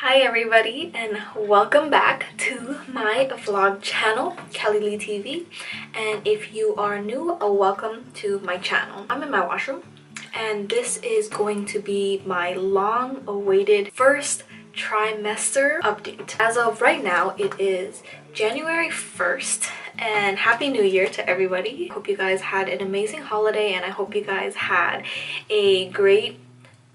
Hi everybody and welcome back to my vlog channel, kellyletv. And if you are new, welcome to my channel. I'm in my washroom and this is going to be my long-awaited first trimester update. As of right now, it is January 1st and Happy New Year to everybody. Hope you guys had an amazing holiday and I hope you guys had a great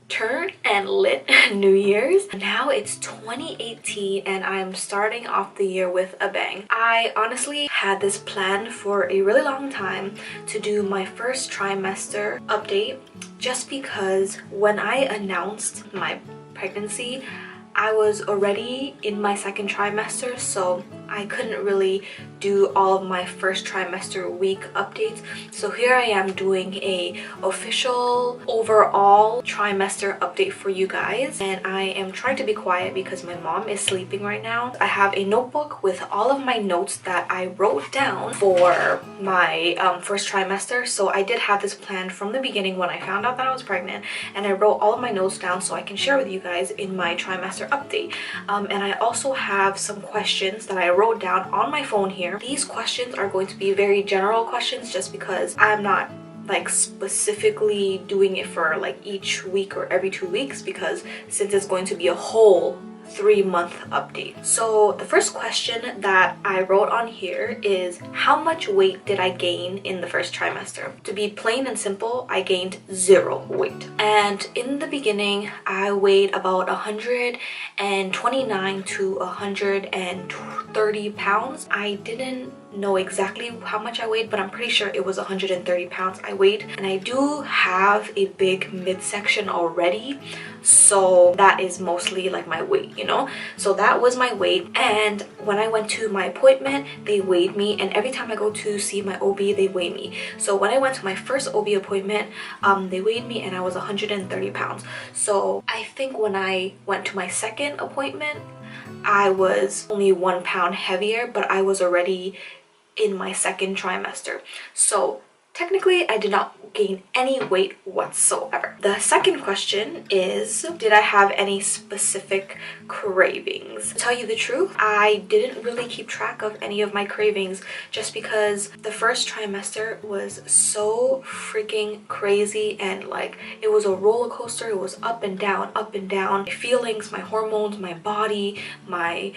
turn and lit New Year's. Now it's 2018 and I'm starting off the year with a bang. I honestly had this plan for a really long time to do my first trimester update, just because when I announced my pregnancy I was already in my second trimester, so I couldn't really do all of my first trimester week updates. So here I am doing a official overall trimester update for you guys, and I am trying to be quiet because my mom is sleeping right now. I have a notebook with all of my notes that I wrote down for my first trimester. So I did have this plan from the beginning when I found out that I was pregnant, and I wrote all of my notes down so I can share with you guys in my trimester update. And I also have some questions that I wrote down on my phone here. These questions are going to be very general questions just because I'm not like specifically doing it for like each week or every 2 weeks, because since it's going to be a whole 3-month update. So the first question that I wrote on here is, how much weight did I gain in the first trimester? To be plain and simple, I gained 0 weight. And in the beginning I weighed about 129 to 130 pounds. I didn't know exactly how much I weighed, but I'm pretty sure it was 130 pounds I weighed. And I do have a big midsection already, so that is mostly like my weight, you know. So that was my weight. And when I went to my appointment, they weighed me, and every time I go to see my OB, they weigh me. So when I went to my first OB appointment, they weighed me and I was 130 pounds. So I think when I went to my second appointment, I was only 1 pound heavier, but I was already in my second trimester. So technically I did not gain any weight whatsoever. The second question is, did I have any specific cravings? To tell you the truth, I didn't really keep track of any of my cravings, just because the first trimester was so freaking crazy, and like it was a roller coaster. It was up and down, up and down. My feelings, my hormones, my body, my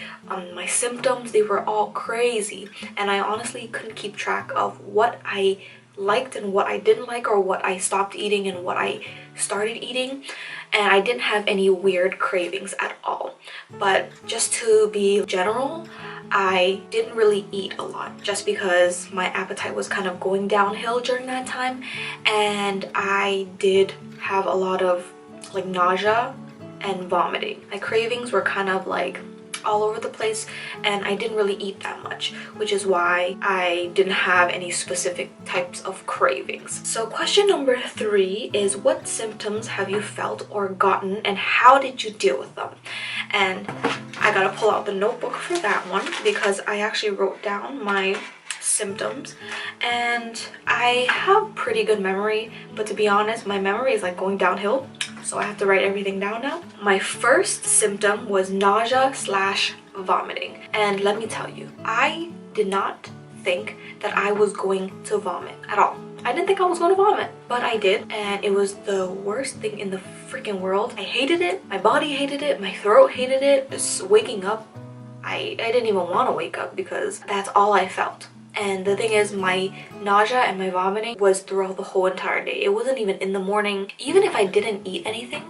symptoms, they were all crazy, and I honestly couldn't keep track of what I liked and what I didn't like, or what I stopped eating and what I started eating. And I didn't have any weird cravings at all. But just to be general, I didn't really eat a lot, just because my appetite was kind of going downhill during that time, and I did have a lot of like nausea and vomiting. My cravings were kind of like all over the place, and I didn't really eat that much, which is why I didn't have any specific types of cravings. So question number 3 is, what symptoms have you felt or gotten, and how did you deal with them? And I gotta pull out the notebook for that one, because I actually wrote down my symptoms, and I have pretty good memory, but to be honest, my memory is like going downhill, so I have to write everything down now. My first symptom was nausea / vomiting, and let me tell you, I did not think that I was going to vomit at all. I didn't think I was going to vomit, but I did, and it was the worst thing in the freaking world. I hated it, my body hated it, my throat hated it. Just waking up, I didn't even want to wake up, because that's all I felt. And the thing is, my nausea and my vomiting was throughout the whole entire day. It wasn't even in the morning. Even if I didn't eat anything,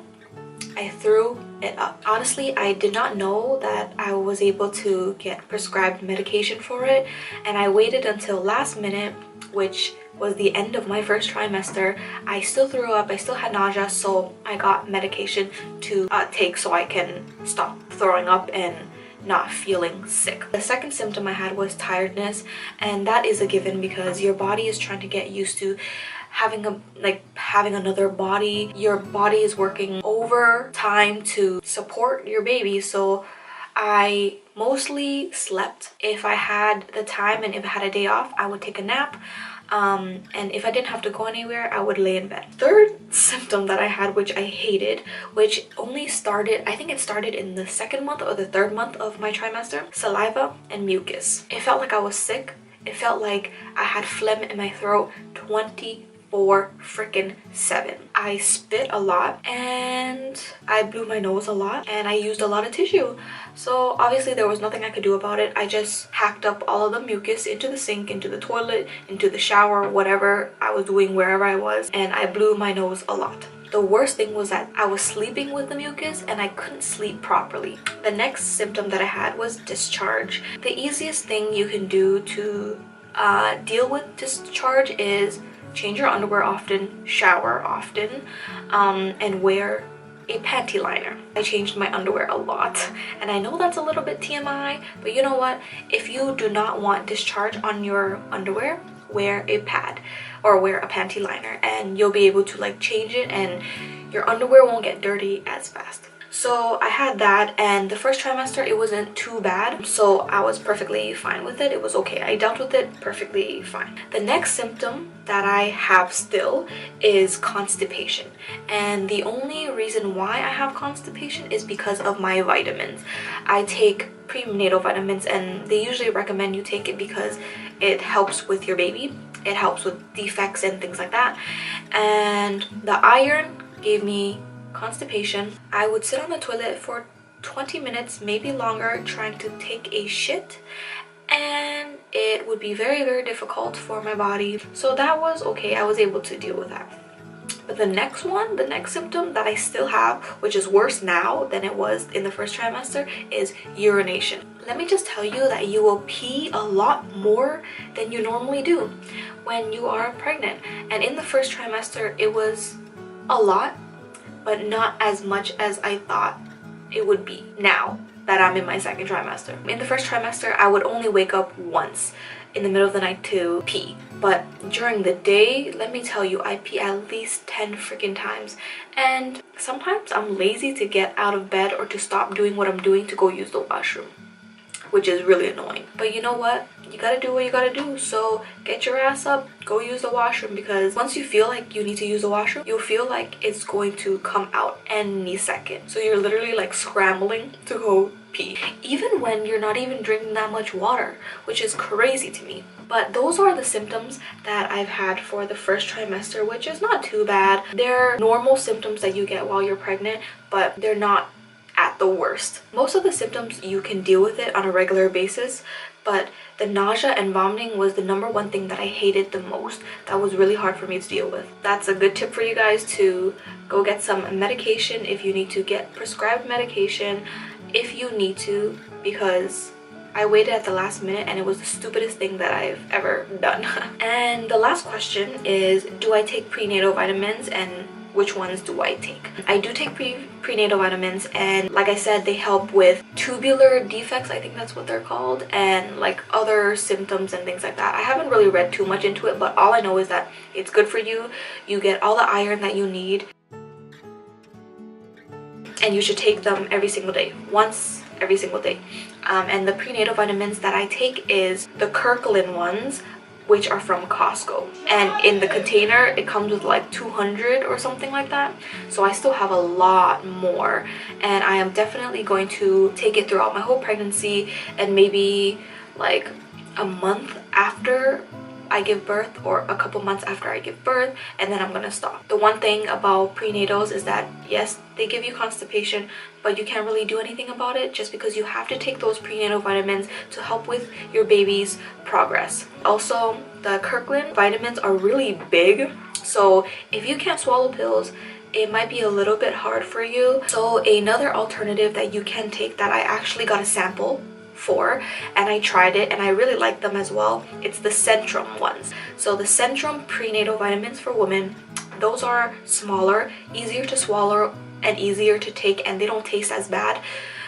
I threw it up. Honestly, I did not know that I was able to get prescribed medication for it, and I waited until last minute, which was the end of my first trimester. I still threw up, I still had nausea, so I got medication to take so I can stop throwing up and not feeling sick. The second symptom I had was tiredness, and that is a given because your body is trying to get used to having another body. Your body is working overtime to support your baby, so I mostly slept. If I had the time and if I had a day off, I would take a nap, and if I didn't have to go anywhere, I would lay in bed. Third symptom that I had, which I hated, which only started, I think it started in the 2nd month or the 3rd month of my trimester. Saliva and mucus. It felt like I was sick. It felt like I had phlegm in my throat 24/7. I spit a lot and I blew my nose a lot and I used a lot of tissue. So obviously there was nothing I could do about it. I just hacked up all of the mucus into the sink, into the toilet, into the shower, whatever I was doing wherever I was, and I blew my nose a lot. The worst thing was that I was sleeping with the mucus and I couldn't sleep properly. The next symptom that I had was discharge. The easiest thing you can do to deal with discharge is change your underwear often, shower often, and wear a panty liner. I changed my underwear a lot, and I know that's a little bit TMI, but you know what? If you do not want discharge on your underwear, wear a pad or wear a panty liner, and you'll be able to like change it and your underwear won't get dirty as fast. So I had that, and the first trimester it wasn't too bad, so I was perfectly fine with it. It was okay. I dealt with it perfectly fine. The next symptom that I have still is constipation, and the only reason why I have constipation is because of my vitamins. I take prenatal vitamins, and they usually recommend you take it because it helps with your baby. It helps with defects and things like that, and the iron gave me constipation. I would sit on the toilet for 20 minutes, maybe longer, trying to take a shit, and it would be very, very difficult for my body. So that was okay. I was able to deal with that. But the next one, the next symptom that I still have, which is worse now than it was in the first trimester, is urination. Let me just tell you that you will pee a lot more than you normally do when you are pregnant. And in the first trimester, it was a lot, but not as much as I thought it would be now that I'm in my 2nd trimester. In the first trimester, I would only wake up once in the middle of the night to pee. But during the day, let me tell you, I pee at least 10 freaking times. And sometimes I'm lazy to get out of bed or to stop doing what I'm doing to go use the washroom, which is really annoying. But you know what? You gotta do what you gotta do. So get your ass up, go use the washroom, because once you feel like you need to use the washroom, you'll feel like it's going to come out any second. So you're literally like scrambling to go pee, even when you're not even drinking that much water, which is crazy to me. But those are the symptoms that I've had for the first trimester, which is not too bad. They're normal symptoms that you get while you're pregnant, but they're not at the worst. Most of the symptoms you can deal with it on a regular basis, but the nausea and vomiting was the #1 thing that I hated the most. That was really hard for me to deal with. That's a good tip for you guys, to go get some medication if you need to get prescribed medication, if you need to, because I waited at the last minute and it was the stupidest thing that I've ever done. And the last question is, do I take prenatal vitamins, and which ones do I take? I do take prenatal vitamins, and like I said, they help with tubular defects, I think that's what they're called, and like other symptoms and things like that. I haven't really read too much into it, but all I know is that it's good for you. You get all the iron that you need, and you should take them every single day, once every single day. And the prenatal vitamins that I take is the Kirkland ones, which are from Costco, and in the container it comes with like 200 or something like that. So I still have a lot more, and I am definitely going to take it throughout my whole pregnancy, and maybe like a month after I give birth, or a couple months after I give birth, and then I'm gonna stop. The one thing about prenatals is that yes, they give you constipation, but you can't really do anything about it, just because you have to take those prenatal vitamins to help with your baby's progress. Also, the Kirkland vitamins are really big, so if you can't swallow pills, it might be a little bit hard for you. So another alternative that you can take, that I actually got a sample for, and I tried it and I really like them as well, it's the Centrum ones. So the Centrum prenatal vitamins for women, those are smaller, easier to swallow and easier to take, and they don't taste as bad.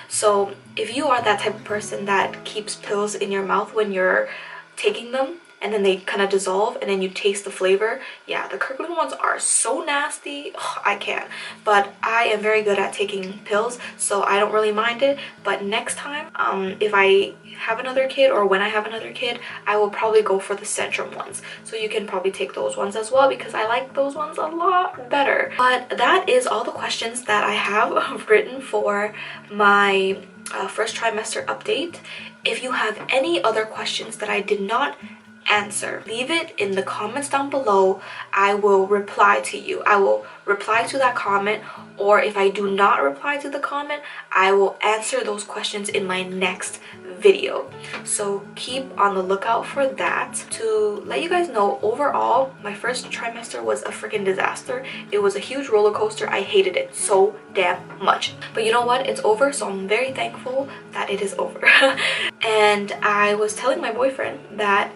So if you are that type of person that keeps pills in your mouth when you're taking them, and then they kind of dissolve and then you taste the flavor. Yeah, the Kirkland ones are so nasty. Ugh, I can't. But I am very good at taking pills, so I don't really mind it. But next time, if I have another kid or when I have another kid, I will probably go for the Centrum ones. So you can probably take those ones as well because I like those ones a lot better. But that is all the questions that I have written for my first trimester update. If you have any other questions that I did not answer, leave it in the comments down below. I will reply to you. I will reply to that comment, or if I do not reply to the comment, I will answer those questions in my next video. So keep on the lookout for that. To let you guys know, overall my first trimester was a freaking disaster. It was a huge roller coaster. I hated it so damn much, but you know what, it's over, so I'm very thankful that it is over. And I was telling my boyfriend that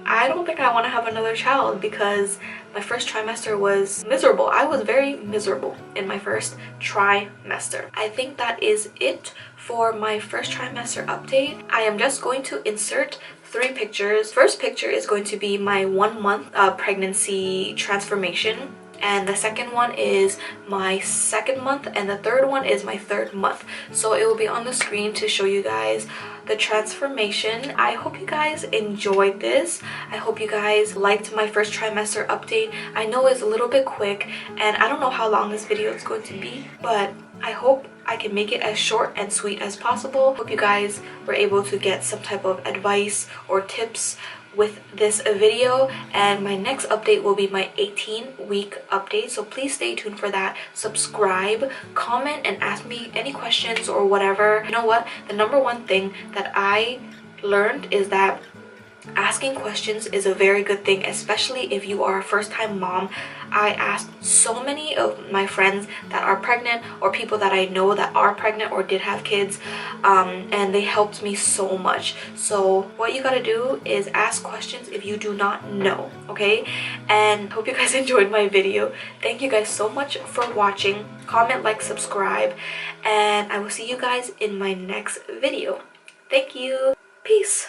I don't think I want to have another child because my first trimester was miserable. I was very miserable in my first trimester. I think that is it for my first trimester update. I am just going to insert 3 pictures. First picture is going to be my 1 month pregnancy transformation, and the second one is my 2nd month, and the third one is my 3rd month. So it will be on the screen to show you guys the transformation. I hope you guys enjoyed this. I hope you guys liked my first trimester update. I know it's a little bit quick and I don't know how long this video is going to be, but I hope I can make it as short and sweet as possible. Hope you guys were able to get some type of advice or tips with this video, and my next update will be my 18-week update, so please stay tuned for that. Subscribe, comment, and ask me any questions or whatever. You know what, the number one thing that I learned is that asking questions is a very good thing, especially if you are a first-time mom. I asked so many of my friends that are pregnant or people that I know that are pregnant or did have kids, and they helped me so much. So what you gotta do is ask questions if you do not know, okay? And hope you guys enjoyed my video. Thank you guys so much for watching. Comment, like, subscribe, and I will see you guys in my next video. Thank you. Peace.